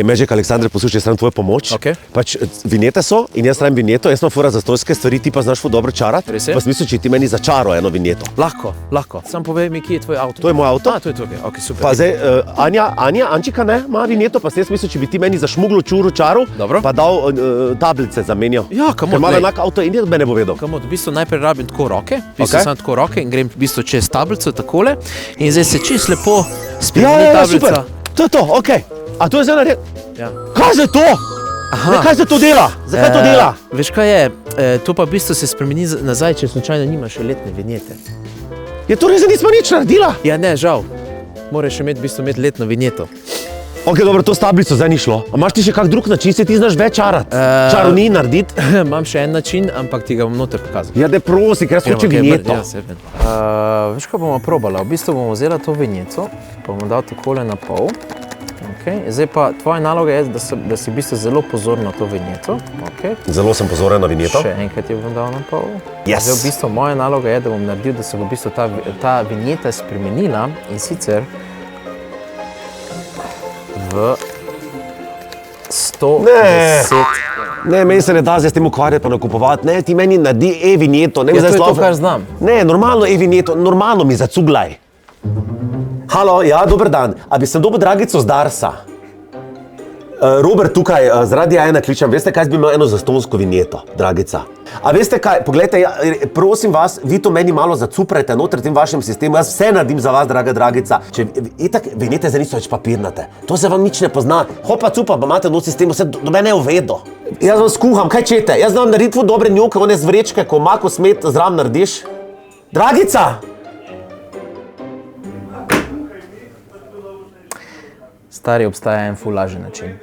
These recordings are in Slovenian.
Magic Aleksandr, poslušaj, jaz sem tvoja pomoč. Okay. Pač vinjete so in jaz rabim vinjeto, jaz sem fora za stojske stvari, ti pa znaš ful dobro čarati. Res je? Pa smisel, če ti meni začaro eno vinjeto. Lahko. Sam povej mi, kje je tvoj avto. To je moj avto. To je to, ok, super. Pa zdaj, Ančika ne, ima vinjeto, pa sem jaz mislil, če bi ti meni za šmuglo čuru čaru, Dobro. pa dal tablice zamenjal. Ja, Ker ima enak avto in jaz me ne bo vedel. V bistvu najprej rabim tako roke, Okay. sam tako roke in grem v bistvu čez tablico takole in zdaj se čisto lepo spremeni Ja, tablica. super. To je to, okej. A to je zdaj naredil? Ja. Kaj za to? Ne, kaj za to dela? Zakaj to dela? Veš kaj je, to pa v bistvu se spremeni nazaj, če slučajno nimaš še letne vinjete. Je to res, da nismo nič naredila? Ja ne, žal, moraš v bistvu imeti letno vinjeto. Ok, dobro, to s tablico zdaj ni šlo. A imaš ti še kak drug način, se ti znaš več čarati? Čarovnij narediti? Imam še en način, ampak ti ga bom noter pokazal. Ja, da prosi, ker jaz hočem vinjeto. Veš, kaj bomo probala? V bistvu bomo vzela to vinjeto, pa bomo dal takole na pol. Okay. Zdaj pa tvoja naloga je, da si v bistvu zelo pozorna na to vinjeto. Okay. Zelo sem pozoren na vinjeto. Še enkrat jo bom dal na pol. Yes. Zdaj v bistvu moja naloga je, da bom naredil, da se bo v bistvu ta vinjeta spremenila in sicer v 110. Ne, meni se ne da zdaj s tem ukvarjati pa nakupovati. Ne, ti meni naredi e-vinjeto. Ja, to je to, kar znam. Ne, normalno e-vinjeto, normalno mi zacuglaj. Halo, ja, dober dan. A bi sem dobil Dragico z Darsa? Robert tukaj, z Radia 1 kličem. Veste kaj, bi imel eno zastonsko vinjeto, Dragica. A veste kaj, poglejte, prosim vas, vi to meni malo zacuprajte noter v tem vašem sistemu. Jaz vse naredim za vas, draga Dragica. Če itak vinjete zdaj niso več papirnate. To se vam nič ne pozna. Hopa cupa, pa imate v sistemu, vse do mene je uvedo. Jaz vam skuham, kaj čete? Jaz znam narediti ful dobre njoke, one z vrečke, ko mako smet zraven narediš. Dragica! Stari, obstaja en ful lažji način.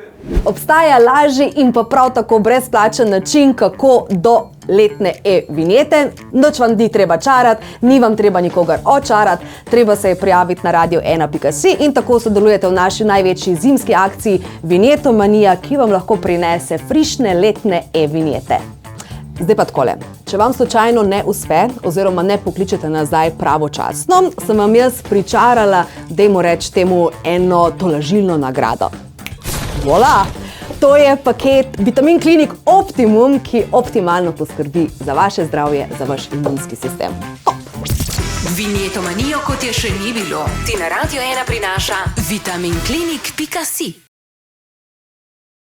Obstaja lažji in pa prav tako brezplačen način, kako do letne e-vinjete. Nič vam ni treba čarati, ni vam treba nikogar očarati, treba se je prijaviti na radio1.si in tako sodelujete v naši največji zimski akciji Vinjetomanija, ki vam lahko prinese frišne letne e-vinjete. Zdaj pa takole, če vam slučajno ne uspe oziroma ne pokličete nazaj pravočasno, sem vam jaz pričarala, dajmo reči temu, eno tolažilno nagrado. Voila! To je paket Vitamin Klinik Optimum, ki optimalno poskrbi za vaše zdravje, za vaš imunski sistem. Vinjetomanijo, kot je še ni bilo, ti na Radio 1 prinaša vitaminklinik.si.